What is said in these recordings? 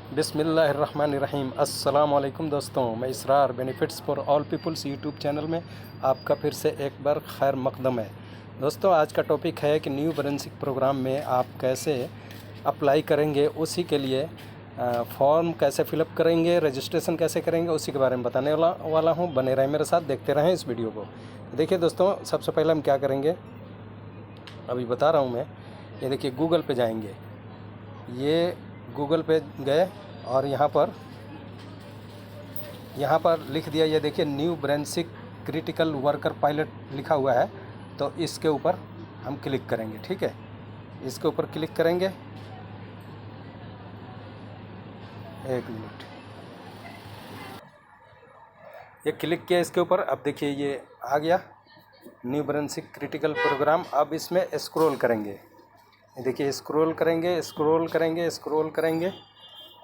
बिस्मिल्लाहिर्रहमानिर्रहीम। अस्सलाम वालेकुम दोस्तों, मैं Israr benefits for all peoples YouTube channel में आपका फिर से एक बार खैर मकदम है। दोस्तों, आज का टॉपिक है कि न्यू ब्रेंसिक प्रोग्राम में आप कैसे अप्लाई करेंगे, उसी के लिए फॉर्म कैसे फिलअप करेंगे, रजिस्ट्रेशन कैसे करेंगे, उसी के बारे में बताने वाला हूँ। बने रहें मेरे साथ, देखते रहें इस वीडियो को। देखिए दोस्तों, सबसे पहले हम क्या करेंगे अभी बता रहा हूँ मैं। ये देखिए, गूगल पे जाएंगे। ये गूगल पे गए और यहाँ पर लिख दिया, ये देखिए new Brunswick critical worker pilot लिखा हुआ है। तो इसके ऊपर हम क्लिक करेंगे, ठीक है। इसके ऊपर क्लिक करेंगे, एक मिनट। ये क्लिक किया इसके ऊपर। अब देखिए ये आ गया न्यू ब्रेंसिक क्रिटिकल प्रोग्राम। अब इसमें स्क्रॉल करेंगे, देखिए स्क्रॉल करेंगे।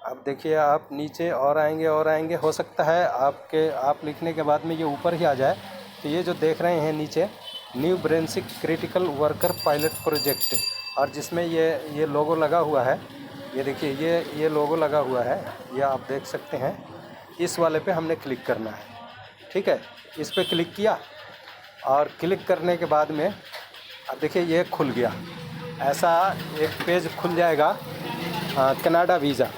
अब देखिए आप नीचे और आएंगे। हो सकता है आप लिखने के बाद में ये ऊपर ही आ जाए। तो ये जो देख रहे हैं नीचे, New Brunswick critical worker pilot project, और जिसमें ये लोगो लगा हुआ है। ये देखिए ये लोगो लगा हुआ है, ये आप देख सकते हैं। इस वाले पे हमने क्लिक करना है, ठीक है। इस पे क्लिक किया और क्लिक करने के बाद में अब देखिए ये खुल गया। ऐसा एक पेज खुल जाएगा, कनाडा वीज़ा।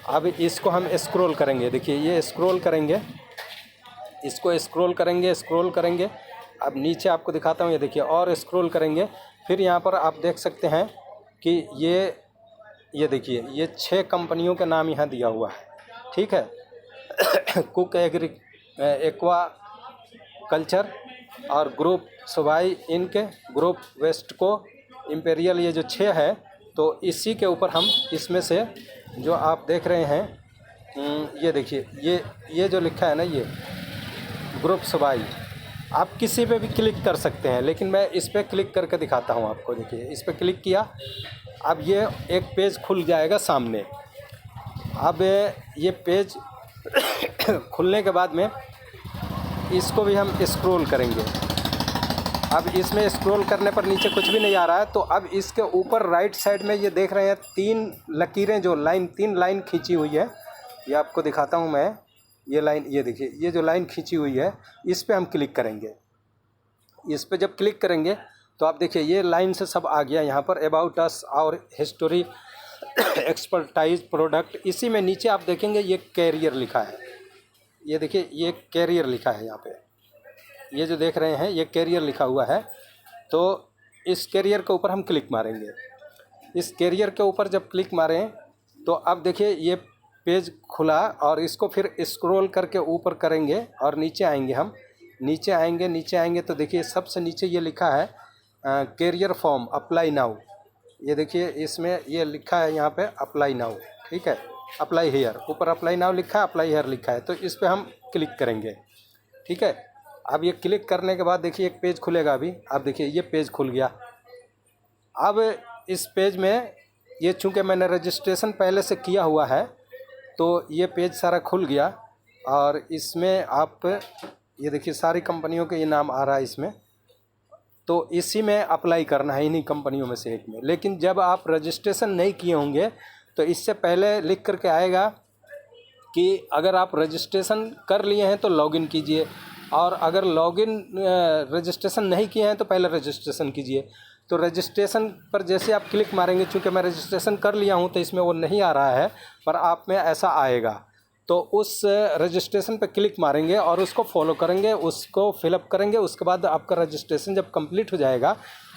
अब इसको हम स्क्रॉल करेंगे, देखिए ये स्क्रॉल करेंगे, इसको स्क्रॉल करेंगे। अब नीचे आपको दिखाता हूँ, ये देखिए और स्क्रॉल करेंगे। फिर यहाँ पर आप देख सकते हैं कि ये देखिए ये 6 कंपनियों के नाम यहाँ दिया हुआ है, ठीक है। कुक एक्वा कल्चर और ग्रुप सवाई इनके, ग्रुप वेस्टको, इंपेरियल, ये जो 6 है। तो इसी के ऊपर हम इसमें से जो आप देख रहे हैं, ये देखिए ये जो लिखा है ना, ये ग्रुप सवाई, आप किसी पे भी क्लिक कर सकते हैं, लेकिन मैं इस पर क्लिक करके दिखाता हूँ आपको। देखिए इस पर क्लिक किया, अब ये एक पेज खुल जाएगा सामने। अब ये पेज खुलने के बाद में इसको भी हम स्क्रॉल करेंगे। अब इसमें स्क्रॉल करने पर नीचे कुछ भी नहीं आ रहा है। तो अब इसके ऊपर राइट साइड में ये देख रहे हैं 3 लकीरें, जो लाइन 3 लाइन खींची हुई है। ये आपको दिखाता हूँ मैं, ये लाइन, ये देखिए ये जो लाइन खींची हुई है, इस पे हम क्लिक करेंगे। इस पे जब क्लिक करेंगे तो आप देखिए ये लाइन से सब आ गया यहाँ पर, अबाउट अस और हिस्टोरी, एक्सपर्टाइज, प्रोडक्ट। इसी में नीचे आप देखेंगे ये कैरियर लिखा है। ये देखिए ये कैरियर लिखा है यहाँ पे, ये जो देख रहे हैं ये कैरियर लिखा हुआ है। तो इस कैरियर के ऊपर हम क्लिक मारेंगे। इस कैरियर के ऊपर जब क्लिक मारें तो अब देखिए ये पेज खुला, और इसको फिर स्क्रॉल करके ऊपर करेंगे और नीचे आएंगे हम। नीचे आएंगे तो देखिए सबसे नीचे ये लिखा है कैरियर फॉर्म अप्लाई नाउ। ये देखिए इसमें ये लिखा है यहाँ पे अप्लाई नाउ, ठीक है। अप्लाई हेयर, ऊपर अप्लाई नाउ लिखा है, अप्लाई हेयर लिखा है। तो इस पर हम क्लिक करेंगे, ठीक है। अब ये क्लिक करने के बाद देखिए एक पेज खुलेगा अभी। अब देखिए ये पेज खुल गया। अब इस पेज में ये चूँकि मैंने रजिस्ट्रेशन पहले से किया हुआ है, तो ये पेज सारा खुल गया। और इसमें आप ये देखिए सारी कंपनियों के ये नाम आ रहा है इसमें। तो इसी में अप्लाई करना है, इन्हीं कंपनियों में से एक में। लेकिन जब आप रजिस्ट्रेशन नहीं किए होंगे तो इससे पहले लिख करके आएगा कि अगर आप रजिस्ट्रेशन कर लिए हैं तो लॉगिन कीजिए, और अगर रजिस्ट्रेशन नहीं किए हैं तो पहले रजिस्ट्रेशन कीजिए। तो रजिस्ट्रेशन पर जैसे आप क्लिक मारेंगे, चूँकि मैं रजिस्ट्रेशन कर लिया हूं तो इसमें वो नहीं आ रहा है, पर आप में ऐसा आएगा। तो उस रजिस्ट्रेशन पर क्लिक मारेंगे और उसको फॉलो करेंगे, उसको फिलअप करेंगे। उसके बाद आपका रजिस्ट्रेशन जब कंप्लीट हो जाएगा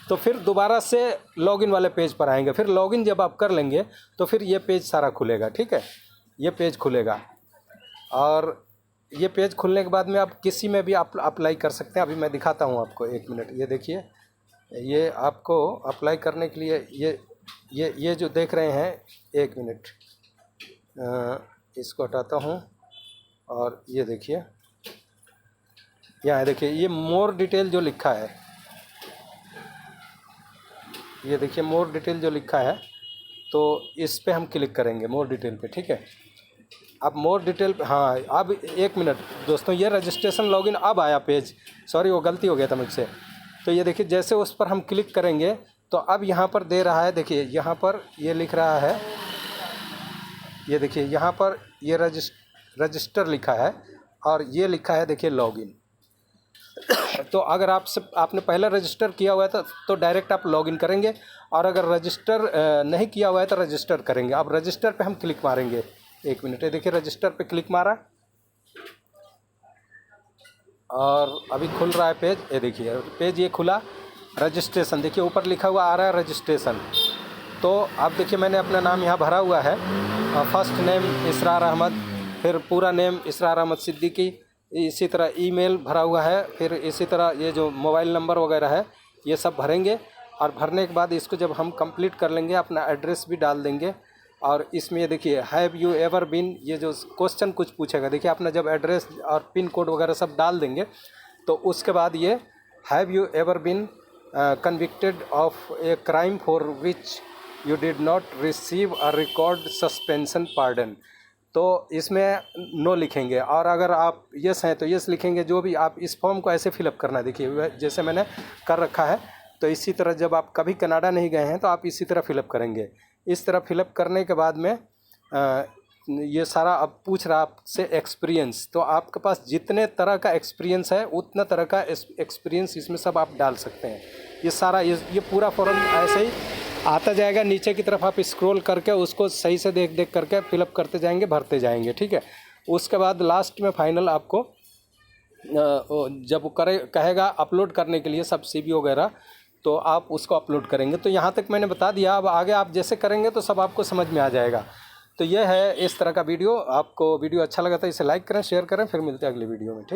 तो फिर दोबारा से लॉगिन वाले पेज पर आएंगे। फिर लॉगिन जब आप कर लेंगे तो फिर ये पेज सारा खुलेगा, ठीक है। ये पेज खुलेगा, और ये पेज खुलने के बाद में आप किसी में भी आप अप्लाई कर सकते हैं। अभी मैं दिखाता हूँ आपको, एक मिनट। ये देखिए ये आपको अप्लाई करने के लिए ये जो देख रहे हैं, एक मिनट, इसको हटाता हूँ। और ये देखिए यहाँ देखिए ये मोर डिटेल जो लिखा है, ये देखिए मोर डिटेल जो लिखा है। तो इस पे हम क्लिक करेंगे, मोर डिटेल पे, ठीक है। अब मोर डिटेल, हाँ अब एक मिनट दोस्तों, ये रजिस्ट्रेशन लॉगिन अब आया पेज, सॉरी वो गलती हो गया था मुझसे। तो ये देखिए जैसे उस पर हम क्लिक करेंगे तो अब यहाँ पर दे रहा है, देखिए यहाँ पर ये लिख रहा है ये देखिए यहाँ पर ये रजिस्टर लिखा है और ये लिखा है देखिए लॉगिन। तो अगर आपने पहले रजिस्टर किया हुआ है तो डायरेक्ट आप लॉगिन करेंगे, और अगर रजिस्टर नहीं किया हुआ है तो रजिस्टर करेंगे। अब रजिस्टर पे हम क्लिक मारेंगे। 1 मिनट, ये देखिए रजिस्टर पे क्लिक मारा और अभी खुल रहा है पेज। ये देखिए पेज ये खुला, रजिस्ट्रेशन देखिए ऊपर लिखा हुआ आ रहा है रजिस्ट्रेशन। तो अब देखिए मैंने अपना नाम यहाँ भरा हुआ है, फर्स्ट नेम इसरार अहमद, फिर पूरा नेम इसरार अहमद सिद्दीकी, इसी तरह ईमेल भरा हुआ है, फिर इसी तरह ये जो मोबाइल नंबर वगैरह है ये सब भरेंगे। और भरने के बाद इसको जब हम कंप्लीट कर लेंगे अपना एड्रेस भी डाल देंगे। और इसमें ये देखिए हैव यू एवर बीन, ये जो क्वेश्चन कुछ पूछेगा देखिए अपना जब एड्रेस और पिन कोड वगैरह सब डाल देंगे तो उसके बाद ये have you ever been convicted of a crime for which you did not receive a record suspension pardon, तो इसमें नो लिखेंगे। और अगर आप यस हैं तो यस लिखेंगे। जो भी आप इस फॉर्म को ऐसे फिलअप करना है, देखिए जैसे मैंने कर रखा है। तो इसी तरह जब आप कभी कनाडा नहीं गए हैं तो आप इसी तरह फिलअप करेंगे। इस तरह फिलअप करने के बाद में ये सारा अब पूछ रहा आपसे एक्सपीरियंस, तो आपके पास जितने तरह का एक्सपीरियंस है उतना तरह का एक्सपीरियंस इसमें सब आप डाल सकते हैं। ये सारा ये पूरा फॉर्म ऐसे ही आता जाएगा। नीचे की तरफ आप स्क्रॉल करके उसको सही से देख करके फिलअप करते जाएंगे, भरते जाएंगे, ठीक है। उसके बाद लास्ट में फाइनल आपको जब कहेगा अपलोड करने के लिए सब CV वगैरह, तो आप उसको अपलोड करेंगे। तो यहाँ तक मैंने बता दिया, अब आगे आप जैसे करेंगे तो सब आपको समझ में आ जाएगा। तो यह है इस तरह का वीडियो। आपको वीडियो अच्छा लगा तो इसे लाइक करें, शेयर करें, फिर मिलते हैं अगली वीडियो में, ठीक।